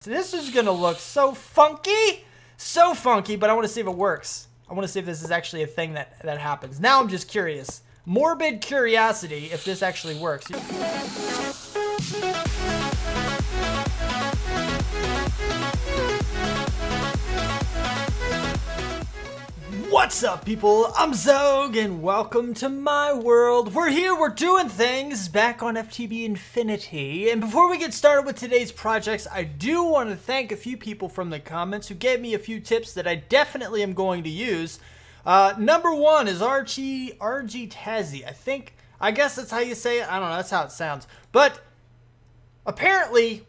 This is gonna look so funky, but I want to see if it works. I want to see if this is actually a thing that happens. Now I'm just curious. Morbid curiosity if this actually works. What's up, people? I'm Xogue, and welcome to my world. We're here, we're doing things back on FTB Infinity. And before we get started with today's projects, I do want to thank a few people from the comments who gave me a few tips that I definitely am going to use. Number one is RG Tazzy. I guess that's how you say it. I don't know, that's how it sounds. But apparently,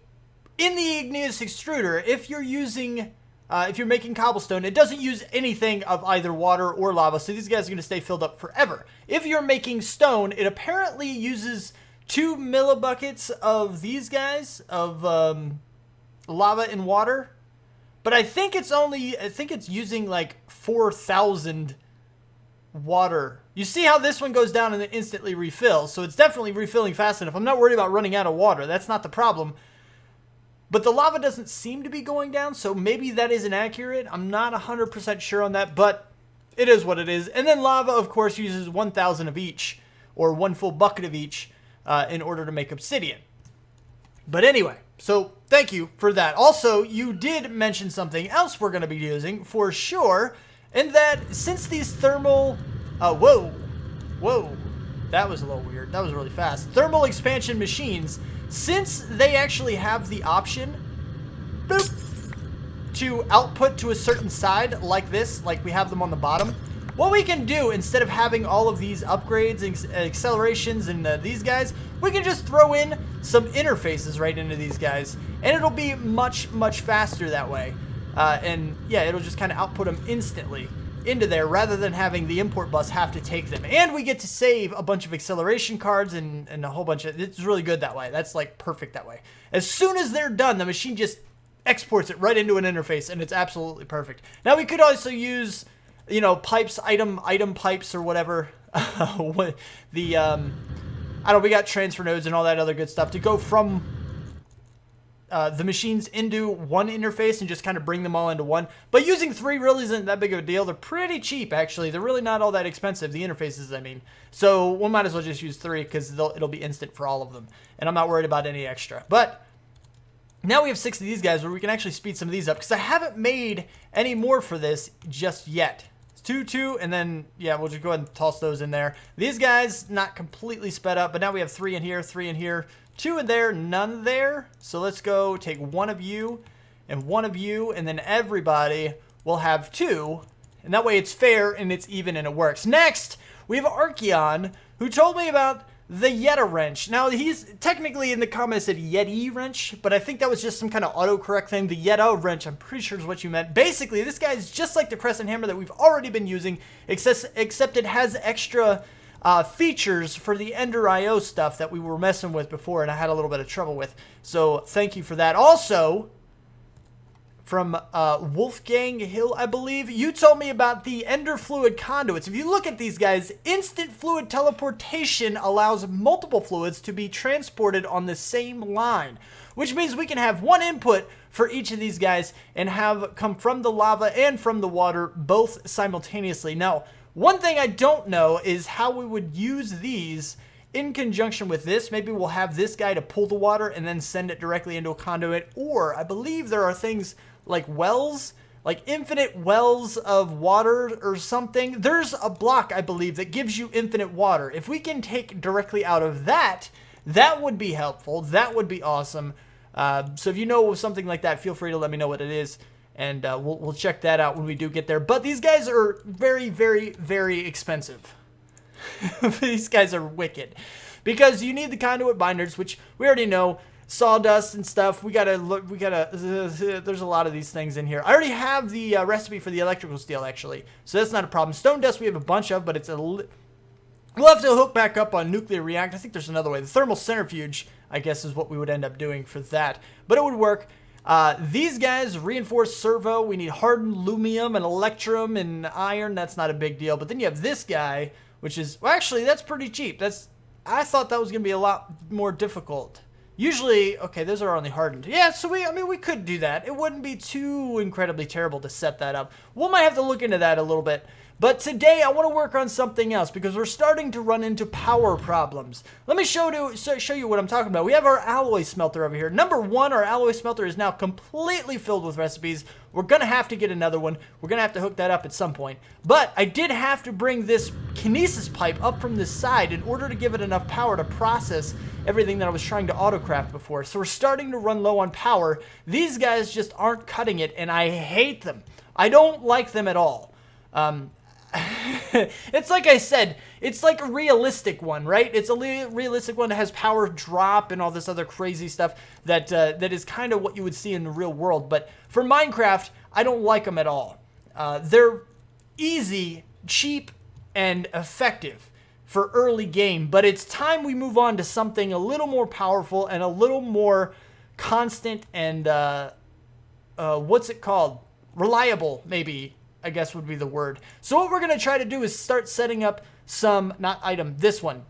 in the igneous extruder, if you're making cobblestone, it doesn't use anything of either water or lava, so these guys are going to stay filled up forever. If you're making stone, it apparently uses 2 millibuckets of these guys, of lava and water. But I think it's using like 4,000 water. You see how this one goes down and then instantly refills, so it's definitely refilling fast enough. I'm not worried about running out of water. That's not the problem. But the lava doesn't seem to be going down, so maybe that isn't accurate. I'm not 100% sure on that, but it is what it is. And then lava, of course, uses 1,000 of each, or 1 full bucket of each, in order to make obsidian. But anyway, so thank you for that. Also, you did mention something else we're going to be using, for sure, and that since these thermal... whoa, that was a little weird. That was really fast. Thermal expansion machines... Since they actually have the option, boop, to output to a certain side like this, like we have them on the bottom, what we can do instead of having all of these upgrades and accelerations and these guys, we can just throw in some interfaces right into these guys, and it'll be much faster that way. And yeah, it'll just kind of output them instantly into there rather than having the import bus have to take them. And we get to save a bunch of acceleration cards and a whole bunch of... It's really good that way. That's like perfect that way. As soon as they're done, the machine just exports it right into an interface, and it's absolutely perfect. Now we could also use, you know, pipes, item pipes or whatever. I don't know, we got transfer nodes and all that other good stuff to go from the machines into one interface and just kind of bring them all into one. But using 3 really isn't that big of a deal. They're pretty cheap, actually. They're really not all that expensive, the interfaces, I mean. So we might as well just use 3 because it'll be instant for all of them. And I'm not worried about any extra. But now we have 6 of these guys where we can actually speed some of these up because I haven't made any more for this just yet. It's 2, and then, yeah, we'll just go ahead and toss those in there. These guys, not completely sped up, but now we have 3 in here, 3 in here. 2 in there, none there. So let's go take 1 of you, and then everybody will have 2. And that way it's fair and it's even and it works. Next, we have Archeon, who told me about the Yeta wrench. Now, he's technically in the comments said Yeti wrench, but I think that was just some kind of autocorrect thing. The Yeta wrench, I'm pretty sure is what you meant. Basically, this guy is just like the crescent hammer that we've already been using, except it has extra... features for the Ender IO stuff that we were messing with before and I had a little bit of trouble with. So thank you for that. Also, from Wolfgang Hill, I believe, you told me about the Ender fluid conduits. If you look at these guys, instant fluid teleportation allows multiple fluids to be transported on the same line, which means we can have 1 input for each of these guys and have come from the lava and from the water both simultaneously. Now, one thing I don't know is how we would use these in conjunction with this. Maybe we'll have this guy to pull the water and then send it directly into a conduit. Or I believe there are things like wells, like infinite wells of water or something. There's a block, I believe, that gives you infinite water. If we can take directly out of that, that would be helpful. That would be awesome. So if you know something like that, feel free to let me know what it is. And we'll check that out when we do get there. But these guys are very expensive. These guys are wicked. Because you need the conduit binders, which we already know. Sawdust and stuff. There's a lot of these things in here. I already have the recipe for the electrical steel, actually. So that's not a problem. Stone dust we have a bunch of, but it's we'll have to hook back up on nuclear reactor. I think there's another way. The thermal centrifuge, I guess, is what we would end up doing for that. But it would work. These guys, reinforced servo, we need hardened lumium and electrum and iron. That's not a big deal. But then you have this guy, which is, well, actually, that's pretty cheap. I thought that was going to be a lot more difficult. Usually, okay, those are only hardened. Yeah, so we could do that. It wouldn't be too incredibly terrible to set that up. We might have to look into that a little bit. But today I want to work on something else because we're starting to run into power problems. Let me show you what I'm talking about. We have our alloy smelter over here. Number one, our alloy smelter is now completely filled with recipes. We're going to have to get another one. We're going to have to hook that up at some point. But I did have to bring this kinesis pipe up from this side in order to give it enough power to process everything that I was trying to autocraft before. So we're starting to run low on power. These guys just aren't cutting it, and I hate them. I don't like them at all. It's like I said, it's like a realistic one, right? It's a realistic one that has power drop and all this other crazy stuff that is kind of what you would see in the real world. But for Minecraft, I don't like them at all. They're easy, cheap, and effective for early game, but it's time we move on to something a little more powerful and a little more constant and, what's it called? Reliable, maybe. I guess would be the word. So what we're going to try to do is start setting up some, this one.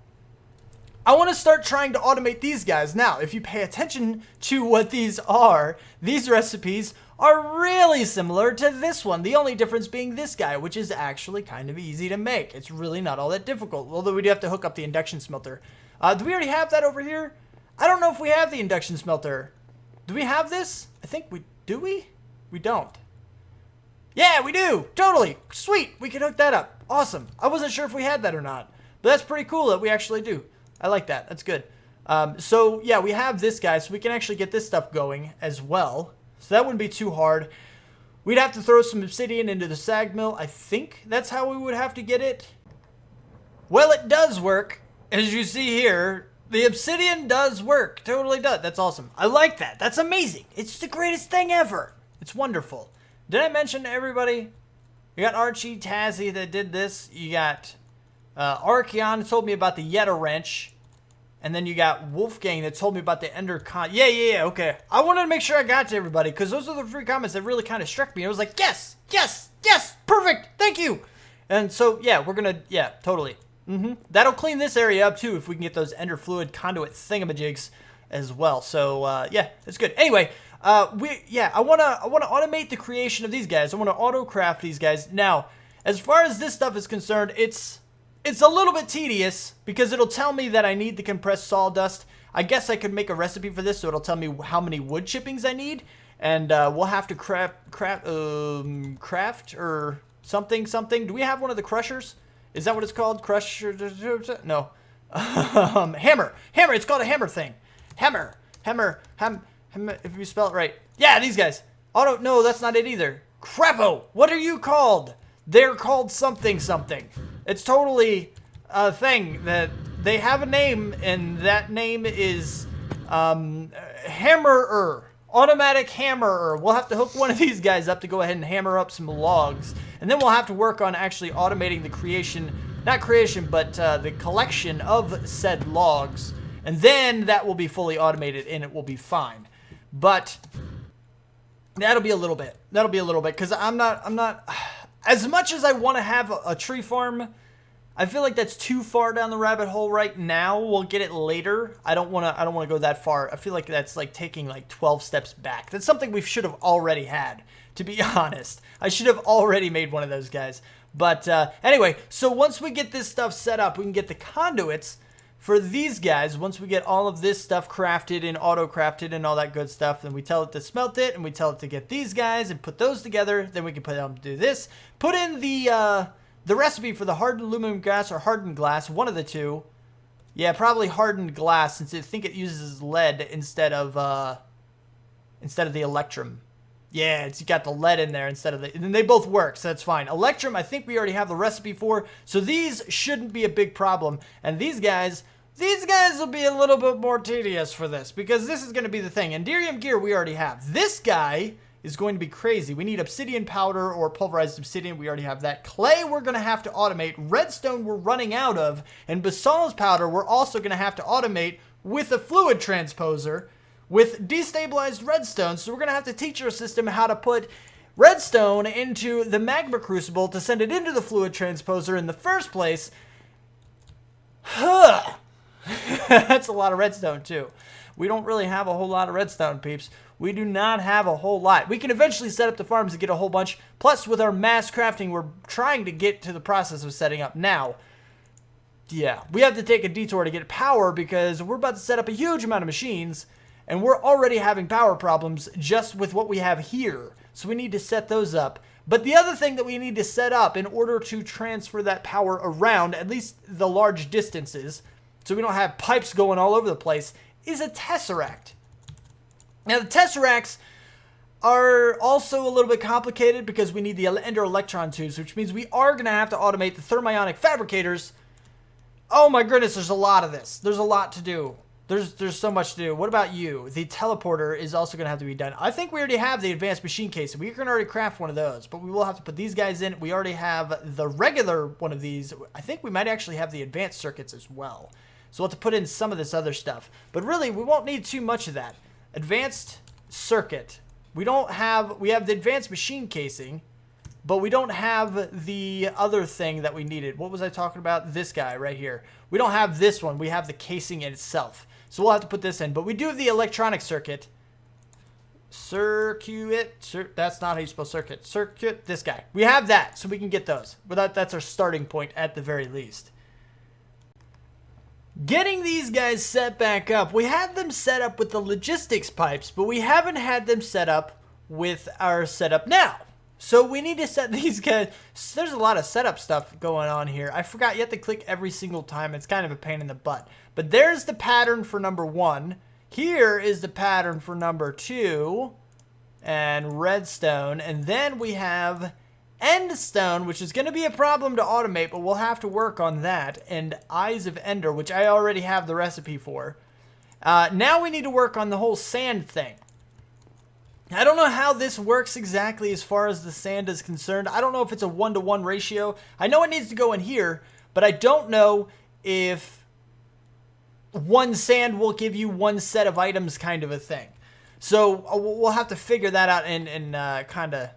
I want to start trying to automate these guys. Now, if you pay attention to what these are, these recipes are really similar to this one. The only difference being this guy, which is actually kind of easy to make. It's really not all that difficult, although we do have to hook up the induction smelter. Do we already have that over here? I don't know if we have the induction smelter. Do we have this? I think we do. We don't. Yeah, we do. Totally. Sweet. We can hook that up. Awesome. I wasn't sure if we had that or not, but that's pretty cool that we actually do. I like that. That's good. So yeah, we have this guy, so we can actually get this stuff going as well. So that wouldn't be too hard. We'd have to throw some obsidian into the sag mill. I think that's how we would have to get it. Well, it does work. As you see here, the obsidian does work. Totally does. That's awesome. I like that. That's amazing. It's the greatest thing ever. It's wonderful. Did I mention to everybody? You got Archie, Tazzy that did this. You got Archeon told me about the Yeta wrench. And then you got Wolfgang that told me about the Ender Con. Yeah, okay. I wanted to make sure I got to everybody because those are the 3 comments that really kind of struck me. I was like, yes, perfect, thank you. And so, yeah, we're going to, totally. That'll clean this area up too if we can get those Ender Fluid conduit thingamajigs as well. So, yeah, that's good. Anyway. I want to automate the creation of these guys. I want to auto-craft these guys. Now, as far as this stuff is concerned, it's a little bit tedious because it'll tell me that I need the compressed sawdust. I guess I could make a recipe for this, so it'll tell me how many wood chippings I need, and we'll have to craft or something. Do we have one of the crushers? Is that what it's called? Crusher? No. Hammer. It's called a hammer thing. Hammer. If you spell it right. Yeah, these guys. No, that's not it either. Crapo. What are you called? They're called something. It's totally a thing that they have a name, and that name is hammerer. Automatic hammerer. We'll have to hook one of these guys up to go ahead and hammer up some logs. And then we'll have to work on actually automating the the collection of said logs. And then that will be fully automated and it will be fine. But that'll be a little bit. Because I'm not, as much as I want to have a tree farm, I feel like that's too far down the rabbit hole right now. We'll get it later. I don't want to go that far. I feel like that's like taking like 12 steps back. That's something we should have already had, to be honest. I should have already made one of those guys. But anyway, so once we get this stuff set up, we can get the conduits for these guys. Once we get all of this stuff crafted and auto-crafted and all that good stuff, then we tell it to smelt it, and we tell it to get these guys and put those together. Then we can put them to do this. Put in the recipe for the hardened aluminum glass or hardened glass, one of the two. Yeah, probably hardened glass, since I think it uses lead instead of the electrum. Yeah, it's got the lead in there instead of and they both work, so that's fine. Electrum, I think we already have the recipe for, so these shouldn't be a big problem. And these guys will be a little bit more tedious for this, because this is going to be the thing. Enderium gear we already have. This guy is going to be crazy. We need obsidian powder or pulverized obsidian. We already have that. Clay we're going to have to automate. Redstone we're running out of. And basalt's powder we're also going to have to automate with a fluid transposer with destabilized redstone. So we're going to have to teach our system how to put redstone into the magma crucible to send it into the fluid transposer in the first place. That's a lot of redstone too. we don't really have a whole lot of redstone, peeps. We do not have a whole lot. We can eventually set up the farms and get a whole bunch. Plus, with our mass crafting, we're trying to get to the process of setting up now. Yeah, we have to take a detour to get power because we're about to set up a huge amount of machines, and we're already having power problems just with what we have here. So we need to set those up. But the other thing that we need to set up in order to transfer that power around, at least the large distances, so we don't have pipes going all over the place, is a tesseract. Now, the tesseracts are also a little bit complicated because we need the ender electron tubes, which means we are going to have to automate the thermionic fabricators. Oh my goodness, there's a lot of this. There's a lot to do. There's so much to do. What about you? The teleporter is also going to have to be done. I think we already have the advanced machine case. We can already craft one of those, but we will have to put these guys in. We already have the regular one of these. I think we might actually have the advanced circuits as well. So we'll have to put in some of this other stuff. But really, we won't need too much of that. Advanced circuit. We have the advanced machine casing, but we don't have the other thing that we needed. What was I talking about? This guy right here. We don't have this one. We have the casing in itself. So we'll have to put this in. But we do have the electronic circuit. That's not how you spell circuit. Circuit, this guy. We have that, so we can get those. But that's our starting point at the very least. Getting these guys set back up. We had them set up with the logistics pipes, but we haven't had them set up with our setup now. So we need to set these guys. There's a lot of setup stuff going on here. I forgot you have to click every single time. It's kind of a pain in the butt. But there's the pattern for number 1. Here is the pattern for number 2. And redstone. And then we have endstone, which is going to be a problem to automate, but we'll have to work on that. And eyes of ender, which I already have the recipe for. Now we need to work on the whole sand thing. I don't know how this works exactly as far as the sand is concerned. I don't know if it's a 1-to-1 ratio. I know it needs to go in here, but I don't know if one sand will give you one set of items kind of a thing. So we'll have to figure that out and kind of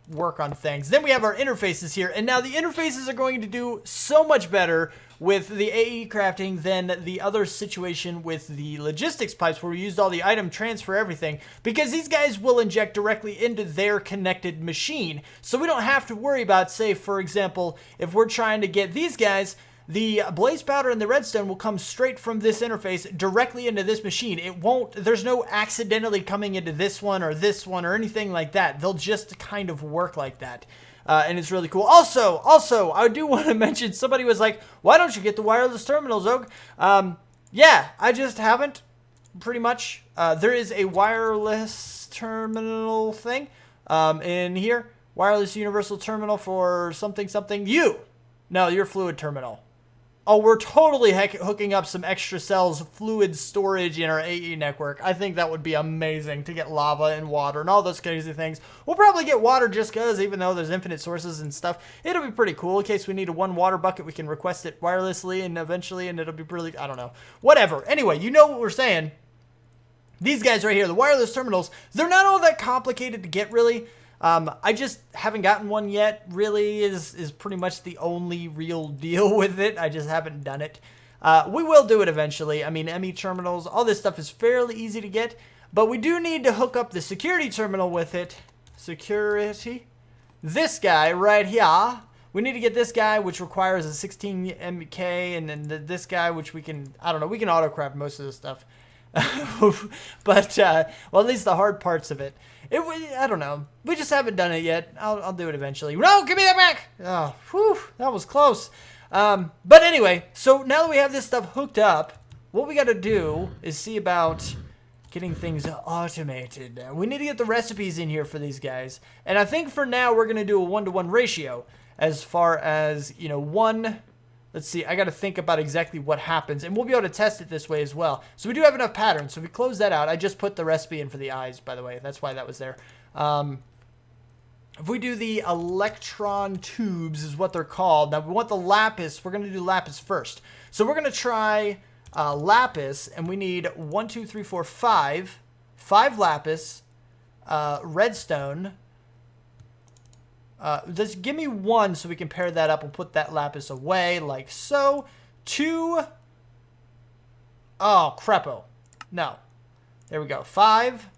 work on things. Then we have our interfaces here, and now the interfaces are going to do so much better with the AE crafting than the other situation with the logistics pipes where we used all the item transfer everything, because these guys will inject directly into their connected machine. So we don't have to worry about, say, for example, if we're trying to get these guys, the blaze powder and the redstone will come straight from this interface directly into this machine. It won't, there's no accidentally coming into this one or anything like that. They'll just kind of work like that. And it's really cool. Also, I do want to mention, somebody was like, why don't you get the wireless terminal, Xogue? Yeah, I just haven't, pretty much. There is a wireless terminal thing in here. Wireless universal terminal for something. No, your fluid terminal. Oh, we're totally hooking up some extra cells fluid storage in our AE network. I think that would be amazing to get lava and water and all those crazy things. We'll probably get water just because, even though there's infinite sources and stuff. It'll be pretty cool. In case we need a 1 water bucket, we can request it wirelessly and eventually, and it'll be really, I don't know. Whatever. Anyway, you know what we're saying. These guys right here, the wireless terminals, they're not all that complicated to get, really. I just haven't gotten one yet, really, is pretty much the only real deal with it. I just haven't done it. We will do it eventually. I mean, ME terminals, all this stuff is fairly easy to get, but we do need to hook up the security terminal with it. Security. This guy right here. We need to get this guy, which requires a 16 MK, and then this guy, which we can, I don't know, we can auto-craft most of this stuff. But, well, at least the hard parts of it. I don't know. We just haven't done it yet. I'll do it eventually. No, give me that back! Oh, whew, that was close. But anyway, so now that we have this stuff hooked up, what we got to do is see about getting things automated. We need to get the recipes in here for these guys. And I think for now, we're going to do a 1-to-1 ratio as far as, you know, one... Let's see, I got to think about exactly what happens, and we'll be able to test it this way as well. So we do have enough patterns, so we close that out. I just put the recipe in for the eyes, by the way. That's why that was there. If we do the electron tubes is what they're called. Now, we want the lapis. We're going to do lapis first. So we're going to try lapis, and we need 1, 2, 3, 4, 5. 5 lapis, redstone. Just give me 1 so we can pair that up. We'll put that lapis away like so. 2. Oh, crepo. No. There we go. 5,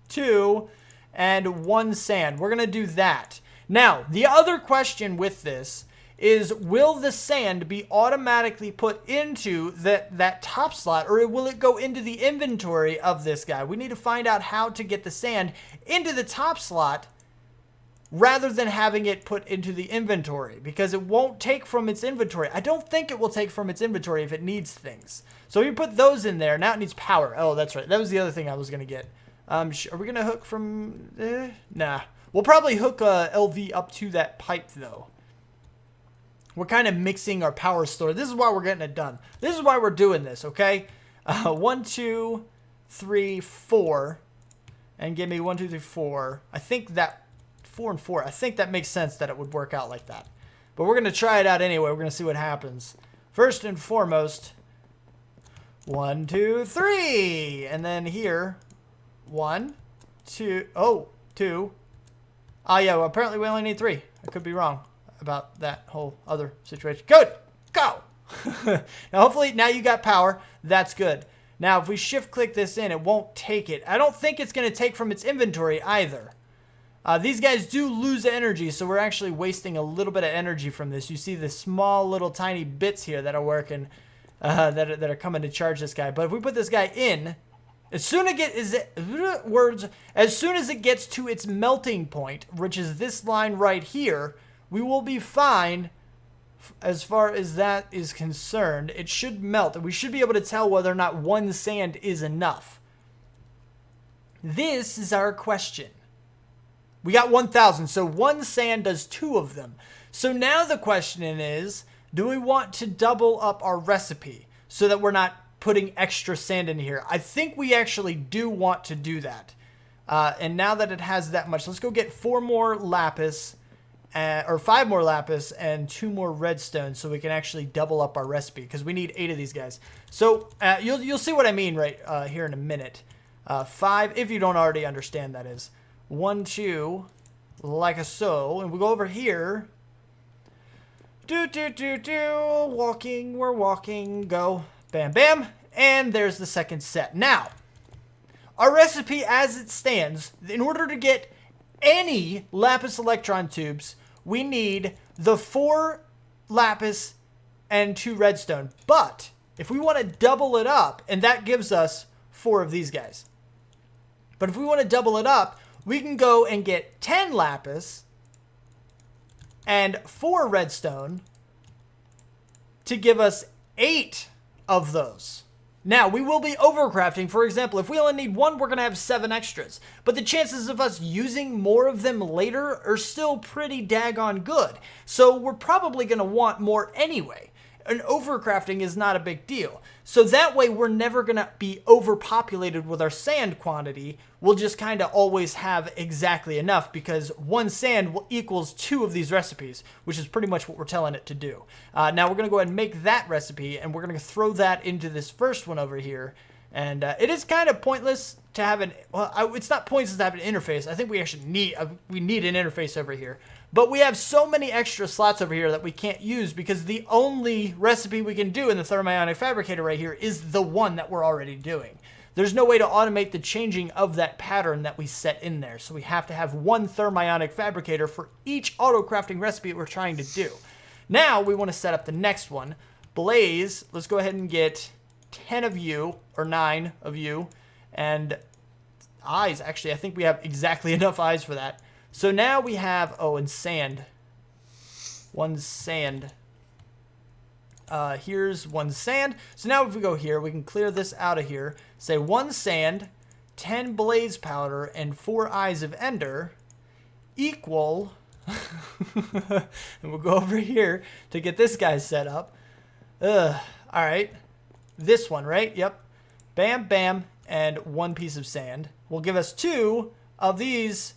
2, and 1 sand. We're going to do that. Now, the other question with this is, will the sand be automatically put into that top slot, or will it go into the inventory of this guy? We need to find out how to get the sand into the top slot rather than having it put into the inventory, because it won't take from its inventory. I don't think it will take from its inventory if it needs things. So we put those in there. Now it needs power. Oh, that's right. That was the other thing I was going to get. Are we going to hook from... Nah. We'll probably hook a LV up to that pipe, though. We're kind of mixing our power store. This is why we're getting it done. This is why we're doing this, okay? 1, 2, 3, 4. And give me 1, 2, 3, 4. I think that... 4 and 4. I think that makes sense that it would work out like that. But we're going to try it out anyway. We're going to see what happens. First and foremost, 1, 2, 3. And then here, 1, 2. Oh, 2. Oh, yeah. Well, apparently we only need 3. I could be wrong about that whole other situation. Good. Go. Now, hopefully, now you got power. That's good. Now, if we shift click this in, it won't take it. I don't think it's going to take from its inventory either. These guys do lose energy, so we're actually wasting a little bit of energy from this. You see the small little tiny bits here that are working, that are coming to charge this guy. But if we put this guy in, as soon as it gets to its melting point, which is this line right here, we will be fine as far as that is concerned. It should melt, and we should be able to tell whether or not 1 sand is enough. This is our question. We got 1,000, so 1 sand does 2 of them. So now the question is, do we want to double up our recipe so that we're not putting extra sand in here? I think we actually do want to do that. And now that it has that much, let's go get 4 more lapis, or 5 more lapis and 2 more redstone so we can actually double up our recipe, because we need 8 of these guys. So you'll see what I mean right here in a minute. 5, if you don't already understand, that is. 1, 2, like so, and we'll go over here. Walking, we're walking, go, bam, bam, and there's the second set. Now, our recipe as it stands, in order to get any lapis electron tubes, we need the 4 lapis and 2 redstone. But if we want to double it up, and that gives us 4 of these guys. But if we want to double it up, we can go and get 10 lapis and 4 redstone to give us 8 of those. Now, we will be overcrafting. For example, if we only need 1, we're going to have 7 extras. But the chances of us using more of them later are still pretty daggone good. So we're probably going to want more anyway. And overcrafting is not a big deal. So that way we're never going to be overpopulated with our sand quantity. We'll just kind of always have exactly enough, because 1 sand equals 2 of these recipes, which is pretty much what we're telling it to do. Now we're going to go ahead and make that recipe, and we're going to throw that into this first one over here. And it is kind of pointless to have an... Well, it's not pointless to have an interface. I think we actually need an interface over here. But we have so many extra slots over here that we can't use, because the only recipe we can do in the thermionic fabricator right here is the one that we're already doing. There's no way to automate the changing of that pattern that we set in there. So we have to have 1 thermionic fabricator for each auto-crafting recipe we're trying to do. Now we want to set up the next one. Blaze, let's go ahead and get 10 of you, or 9 of you, and eyes. Actually, I think we have exactly enough eyes for that. So now we have, oh, and sand. 1 sand. Here's 1 sand. So now if we go here, we can clear this out of here. Say 1 sand, 10 blaze powder, and 4 eyes of ender equal... and we'll go over here to get this guy set up. Alright. This one, right? Yep. Bam, bam, and 1 piece of sand will give us 2 of these...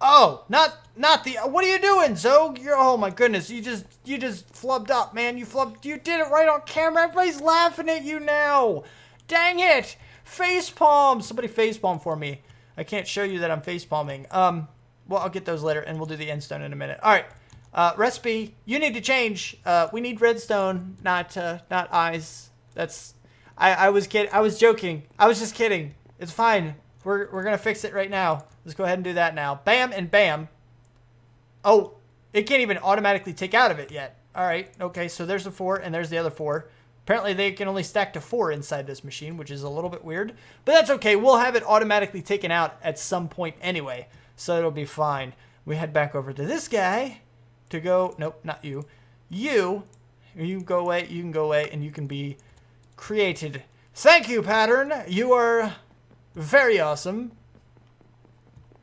Oh, not the... What are you doing, Xogue? Oh my goodness, you just flubbed up, man. You did it right on camera. Everybody's laughing at you now. Dang it. Facepalm. Somebody facepalm for me. I can't show you that I'm facepalming. Well, I'll get those later, and we'll do the endstone in a minute. All right. Recipe, you need to change. We need redstone, not eyes. That's... I was kidding. I was joking. I was just kidding. It's fine. We're gonna fix it right now. Let's go ahead and do that now. Bam and bam. Oh, it can't even automatically take out of it yet. All right. Okay, so there's the 4 and there's the other 4. Apparently they can only stack to 4 inside this machine, which is a little bit weird. But that's okay. We'll have it automatically taken out at some point anyway. So it'll be fine. We head back over to this guy to go. Nope, not you. You can go away. You can go away and you can be created. Thank you, pattern. You are very awesome.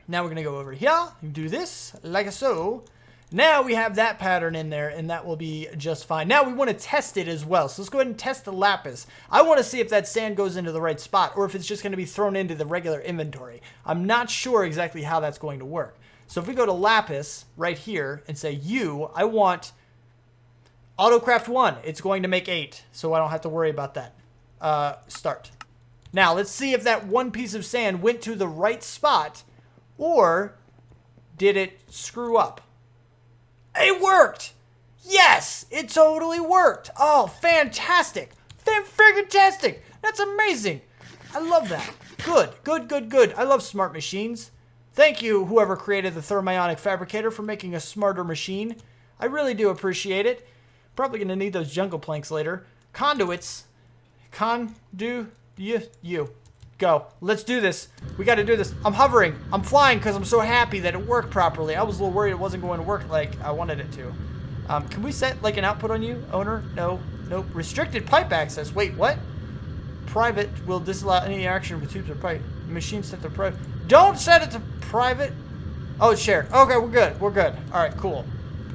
Now we're going to go over here and do this like so. Now we have that pattern in there, and that will be just fine. Now we want to test it as well. So let's go ahead and test the lapis. I want to see if that sand goes into the right spot or if it's just going to be thrown into the regular inventory. I'm not sure exactly how that's going to work. So if we go to lapis right here and say, I want autocraft 1. It's going to make 8, so I don't have to worry about that. Start. Now let's see if that one piece of sand went to the right spot or did it screw up. It worked! Yes! It totally worked! Oh, fantastic! Fan-friggin-tastic! That's amazing! I love that. Good, good, good, good. I love smart machines. Thank you, whoever created the thermionic fabricator, for making a smarter machine. I really do appreciate it. Probably going to need those jungle planks later. Conduits. You. Go. Let's do this. We got to do this. I'm hovering. I'm flying because I'm so happy that it worked properly. I was a little worried it wasn't going to work like I wanted it to. Can we set like an output on you, owner? No. Nope. Restricted pipe access. Wait, what? Private will disallow any interaction with tubes or pipe. Machine set to private. Don't set it to private. Oh, it's shared. Okay, we're good. We're good. All right, cool.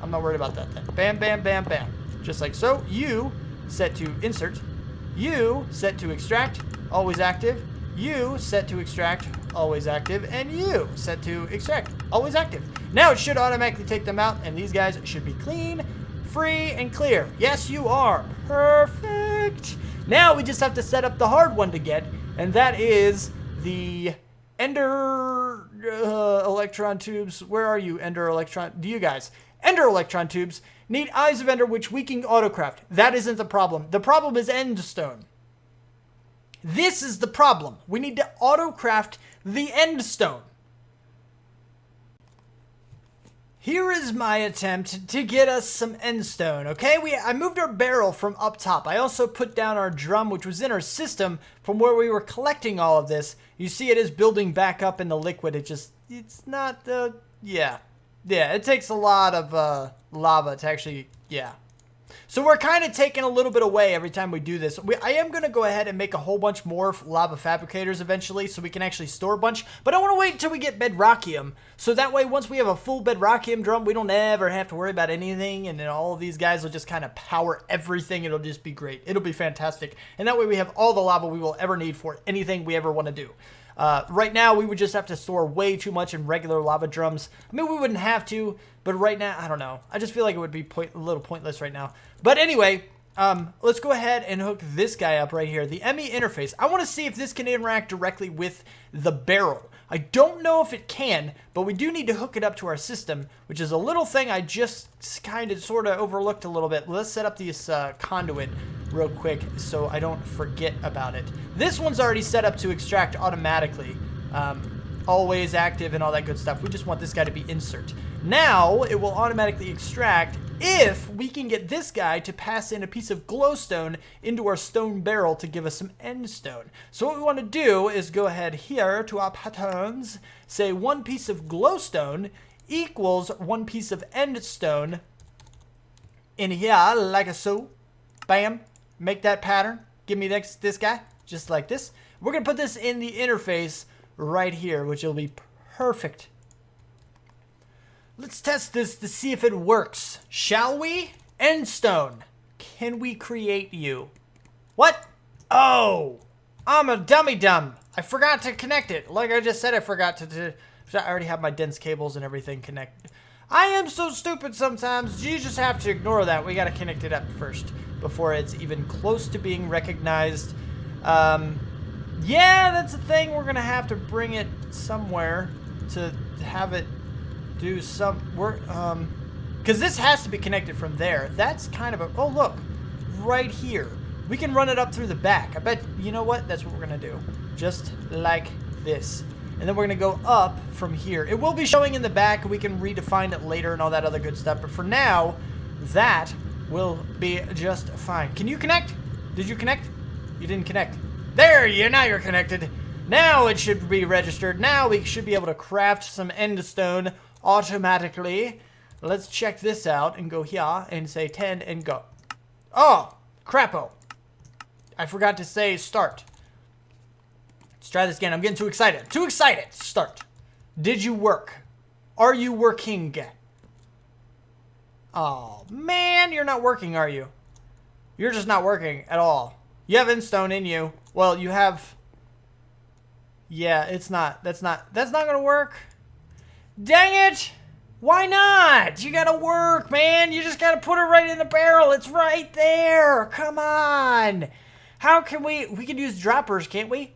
I'm not worried about that then. Bam, bam, bam, bam. Just like so. You set to insert. You set to extract. Always active. You set to extract, always active, and you set to extract, always active. Now it should automatically take them out, and these guys should be clean, free, and clear. Yes, you are. Perfect. Now we just have to set up the hard one to get, and that is the Ender electron tubes. Where are you, Ender electron? Do you guys? Ender electron tubes need Eyes of Ender, which we can autocraft. That isn't the problem. The problem is Endstone. This is the problem. We need to autocraft the endstone. Here is my attempt to get us some endstone, okay? I moved our barrel from up top. I also put down our drum, which was in our system from where we were collecting all of this. You see it is building back up in the liquid. It's not, yeah, it takes a lot of lava to actually, yeah. So we're kind of taking a little bit away every time we do this. I am going to go ahead and make a whole bunch more lava fabricators eventually so we can actually store a bunch. But I want to wait until we get bedrockium. So that way, once we have a full bedrockium drum, we don't ever have to worry about anything. And then all of these guys will just kind of power everything. It'll just be great. It'll be fantastic. And that way we have all the lava we will ever need for anything we ever want to do. Right now, we would just have to store way too much in regular lava drums. I mean, we wouldn't have to, but right now, I don't know. I just feel like it would be a little pointless right now. But anyway, let's go ahead and hook this guy up right here, the ME interface. I want to see if this can interact directly with the barrel. I don't know if it can, but we do need to hook it up to our system, which is a little thing I just kind of sort of overlooked a little bit. Let's set up this conduit real quick so I don't forget about it. This one's already set up to extract automatically, always active and all that good stuff. We just want this guy to be insert. Now it will automatically extract if we can get this guy to pass in a piece of glowstone into our stone barrel to give us some endstone. So what we want to do is go ahead here to our patterns, say 1 piece of glowstone equals 1 piece of endstone in here, like so. Bam. Make that pattern. Give me this guy, just like this. We're going to put this in the interface right here, which will be perfect. Let's test this to see if it works. Shall we? Endstone. Can we create you? What? Oh, I'm a dummy-dumb. I forgot to connect it. Like I just said, I forgot to I already have my dense cables and everything connected. I am so stupid sometimes. You just have to ignore that. We got to connect it up first before it's even close to being recognized. Yeah, that's the thing. We're going to have to bring it somewhere to have it do some work, because this has to be connected from there. That's kind of a, oh look, right here. we can run it up through the back. I bet, you know what? That's what we're going to do. Just like this. And then we're going to go up from here. It will be showing in the back. We can redefine it later and all that other good stuff. But for now, that will be just fine. Can you connect? Did you connect? You didn't connect. There, now you're connected. Now it should be registered. Now we should be able to craft some endstone automatically. Let's check this out and go here and say 10 and go. Oh, crapo. I forgot to say start. Let's try this again. I'm getting too excited. Too excited. Start. Did you work? Are you working? Oh, man, you're not working, are you? You're just not working at all. You have endstone in you. Well, you have... Yeah, it's not. That's not going to work. Dang it. Why not? You got to work, man. You just got to put it right in the barrel. It's right there. Come on. How can we can use droppers, can't we?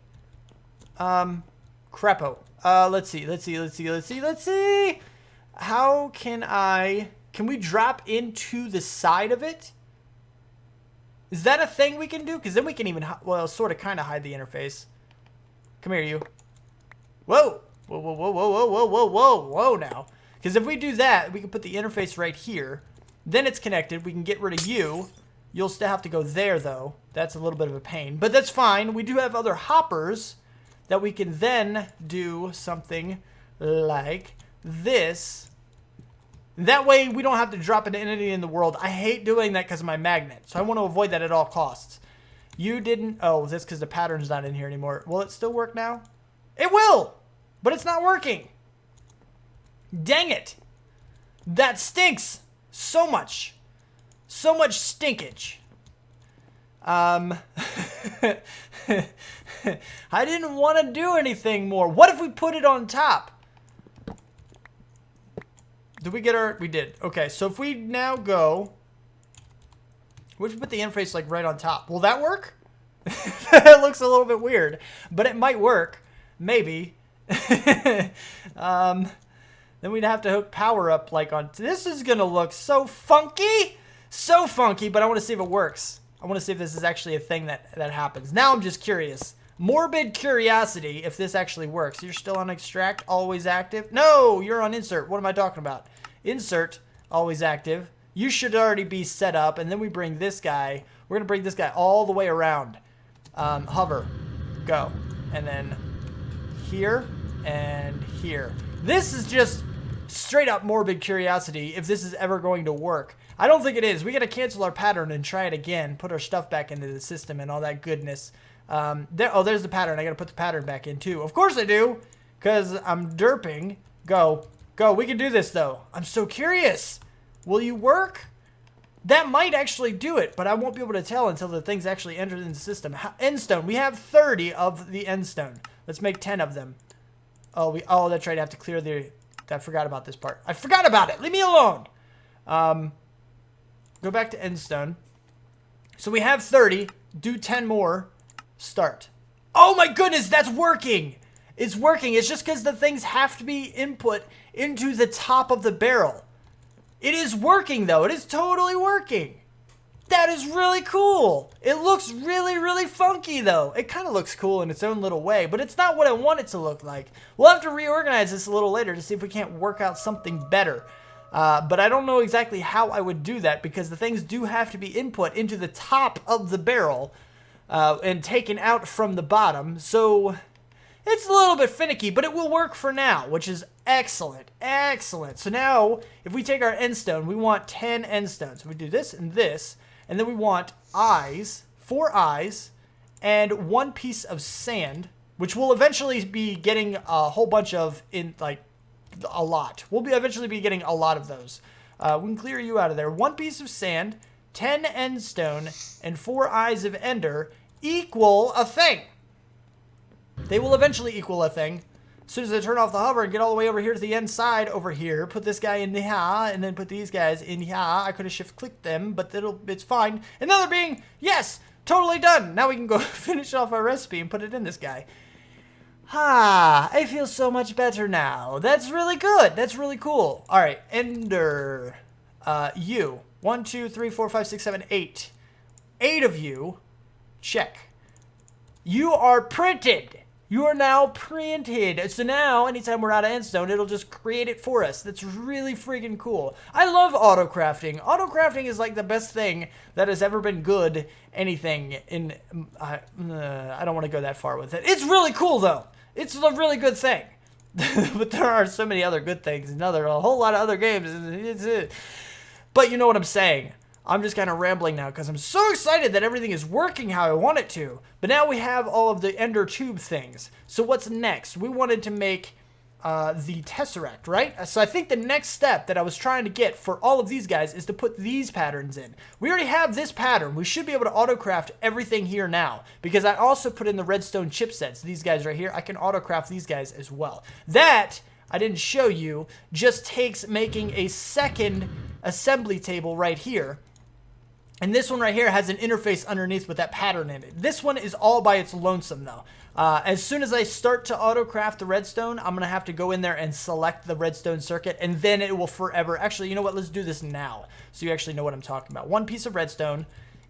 Crapo. Let's see. How can we drop into the side of it? Is that a thing we can do? Because then we can even, well, sort of kind of hide the interface. Come here, you. Whoa. Whoa now. Because if we do that, we can put the interface right here. Then it's connected. We can get rid of you. You'll still have to go there, though. That's a little bit of a pain. But that's fine. We do have other hoppers that we can then do something like this. That way, we don't have to drop an entity in the world. I hate doing that because of my magnet. So I want to avoid that at all costs. You didn't... Oh, that's because the pattern's not in here anymore. Will it still work now? It will! But it's not working. Dang it. That stinks so much. So much stinkage. I didn't want to do anything more. What if we put it on top? Did we get our... We did. Okay, so if we now go... What if we put the interface like right on top? Will that work? It looks a little bit weird, but it might work. Maybe. Then we'd have to hook power up like on... This is going to look so funky. So funky, but I want to see if it works. I want to see if this is actually a thing that happens. Now I'm just curious. Morbid curiosity if this actually works. You're still on extract, always active. No, you're on insert. What am I talking about? Insert, always active. You should already be set up. And then we bring this guy. We're going to bring this guy all the way around. Hover. Go. And then here and here. This is just straight up morbid curiosity if this is ever going to work. I don't think it is. We got to cancel our pattern and try it again. Put our stuff back into the system and all that goodness. There's the pattern. I got to put the pattern back in too. Of course I do, because I'm derping. Go. Go. We can do this though. I'm so curious. Will you work? That might actually do it, but I won't be able to tell until the thing's actually entered in the system. Endstone. We have 30 of the endstone. Let's make 10 of them. Oh, that's right. I have to clear the... I forgot about this part. I forgot about it. Leave me alone. Go back to endstone. So we have 30. Do 10 more. Start. Oh my goodness, that's working. It's working. It's just because the things have to be input into the top of the barrel. It is working, though. It is totally working. That is really cool. It looks really, really funky, though. It kind of looks cool in its own little way, but it's not what I want it to look like. We'll have to reorganize this a little later to see if we can't work out something better. But I don't know exactly how I would do that because the things do have to be input into the top of the barrel and taken out from the bottom. So it's a little bit finicky, but it will work for now, which is excellent. Excellent. So now, if we take our endstone, we want 10 endstones. So we do this, and then we want eyes, 4 eyes, and 1 piece of sand, which we'll eventually be getting a whole bunch of a lot. We'll eventually be getting a lot of those. We can clear you out of there. 1 piece of sand, 10 endstone, and 4 eyes of ender equal a thing. They will eventually equal a thing. As soon as I turn off the hover and get all the way over here to the end side over here, put this guy in here, and then put these guys in here. I could have shift-clicked them, but it's fine. Another being, yes, totally done. Now we can go finish off our recipe and put it in this guy. I feel so much better now. That's really good. That's really cool. All right, ender, you. 1, 2, 3, 4, 5, 6, 7, 8. 8 of you. Check. You are printed. You are now printed. So now, anytime we're out of endstone, it'll just create it for us. That's really freaking cool. I love auto crafting. Auto crafting is like the best thing that has ever been good anything in... I don't want to go that far with it. It's really cool, though. It's a really good thing. But there are so many other good things. And a whole lot of other games. But you know what I'm saying. I'm just kind of rambling now because I'm so excited that everything is working how I want it to. But now we have all of the ender tube things. So what's next? We wanted to make the tesseract, right? So I think the next step that I was trying to get for all of these guys is to put these patterns in. We already have this pattern. We should be able to autocraft everything here now because I also put in the redstone chipsets. These guys right here, I can autocraft these guys as well. That, I didn't show you, just takes making a second assembly table right here. And this one right here has an interface underneath with that pattern in it. This one is all by its lonesome though. As soon as I start to autocraft the redstone, I'm going to have to go in there and select the redstone circuit, and then it will forever... Actually, you know what? Let's do this now so you actually know what I'm talking about. One piece of redstone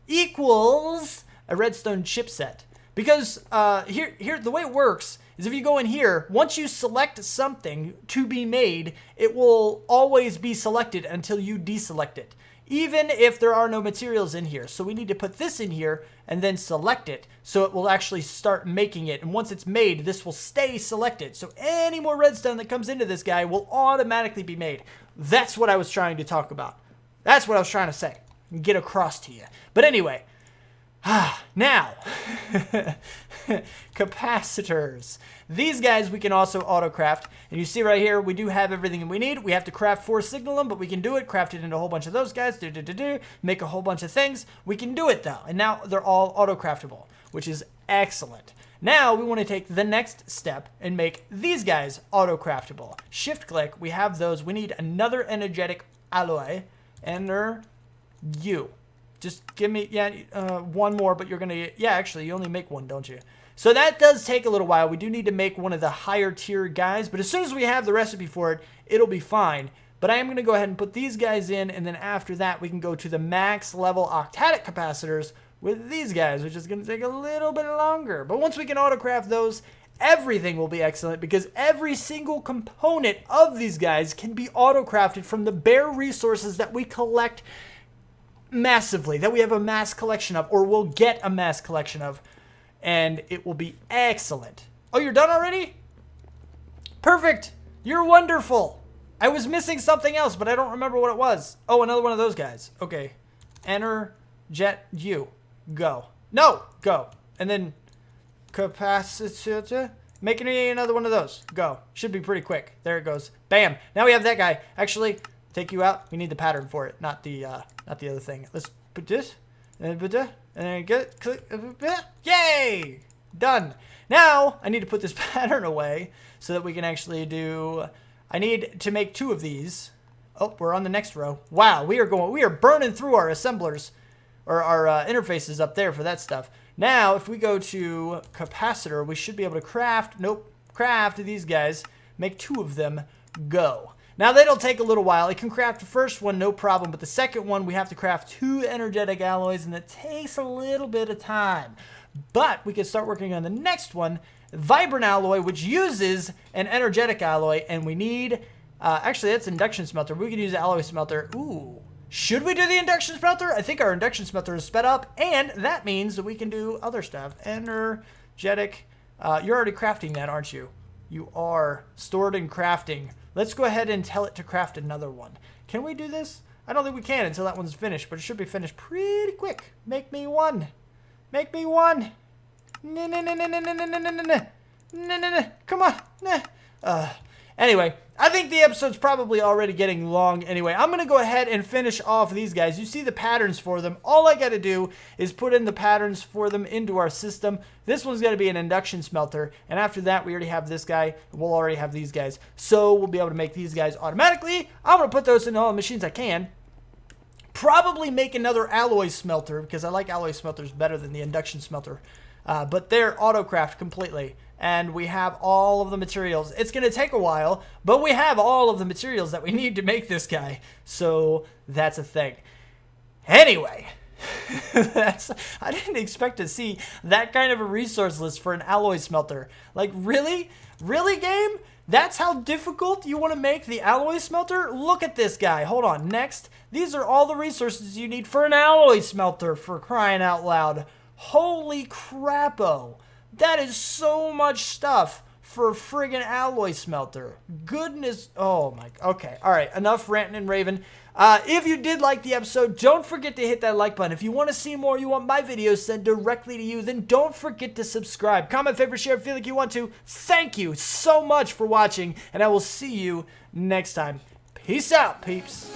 equals a redstone chipset. Because here, the way it works is if you go in here, once you select something to be made, it will always be selected until you deselect it. Even if there are no materials in here. So we need to put this in here and then select it so it will actually start making it. And once it's made, this will stay selected. So any more redstone that comes into this guy will automatically be made. That's what I was trying to talk about. That's what I was trying to say and get across to you. But anyway, now, capacitors. These guys we can also auto-craft. And you see right here, we do have everything we need. We have to craft 4 signal them, but we can do it. Craft it into a whole bunch of those guys. Make a whole bunch of things. We can do it, though. And now they're all auto-craftable, which is excellent. Now we want to take the next step and make these guys auto-craftable. Shift-click. We have those. We need another energetic alloy. Enter U. Just give me, one more, but you're going to, actually, you only make one, don't you? So that does take a little while. We do need to make one of the higher tier guys, but as soon as we have the recipe for it, it'll be fine. But I am going to go ahead and put these guys in, and then after that, we can go to the max level octadic capacitors with these guys, which is going to take a little bit longer. But once we can autocraft those, everything will be excellent because every single component of these guys can be autocrafted from the bare resources that we collect massively, that we have a mass collection of, or will get a mass collection of, and it will be excellent. Oh, you're done already? Perfect. You're wonderful. I was missing something else, but I don't remember what it was. Oh, another one of those guys. Okay. Enter jet U. Go. No, go. And then capacitor. Making another one of those. Go. Should be pretty quick. There it goes. Bam. Now we have that guy. Actually, take you out. We need the pattern for it, not the other thing. Let's put this and put that, and then get click. Yay! Done. Now I need to put this pattern away so that we can actually do. I need to make 2 of these. Oh, we're on the next row. Wow, we are burning through our assemblers or our interfaces up there for that stuff. Now, if we go to capacitor, we should be able to craft. Nope, craft these guys. Make 2 of them. Go. Now, that'll take a little while. It can craft the first one, no problem, but the second one, we have to craft 2 energetic alloys, and it takes a little bit of time. But we can start working on the next one, vibrant alloy, which uses an energetic alloy, and we need, actually, that's induction smelter. We can use alloy smelter. Ooh. Should we do the induction smelter? I think our induction smelter is sped up, and that means that we can do other stuff. Energetic. You're already crafting that, aren't you? You are stored in crafting. Let's go ahead and tell it to craft another one. Can we do this? I don't think we can until that one's finished, but it should be finished pretty quick. Make me one. Make me one. Come on. Anyway, I think the episode's probably already getting long anyway. I'm going to go ahead and finish off these guys. You see the patterns for them. All I got to do is put in the patterns for them into our system. This one's going to be an induction smelter. And after that, we already have this guy. We'll already have these guys. So we'll be able to make these guys automatically. I'm going to put those in all the machines I can. Probably make another alloy smelter because I like alloy smelters better than the induction smelter. But they're auto-craft completely. And we have all of the materials. It's going to take a while, but we have all of the materials that we need to make this guy. So that's a thing. Anyway, I didn't expect to see that kind of a resource list for an alloy smelter. Like, really? Really, game? That's how difficult you want to make the alloy smelter? Look at this guy. Hold on. Next. These are all the resources you need for an alloy smelter, for crying out loud. Holy crappo. That is so much stuff for a friggin' alloy smelter. Goodness. Oh my. Okay. All right. Enough ranting and raving. If you did like the episode, don't forget to hit that like button. If you want to see more, you want my videos sent directly to you, then don't forget to subscribe. Comment, favorite, share, feel like you want to. Thank you so much for watching, and I will see you next time. Peace out, peeps.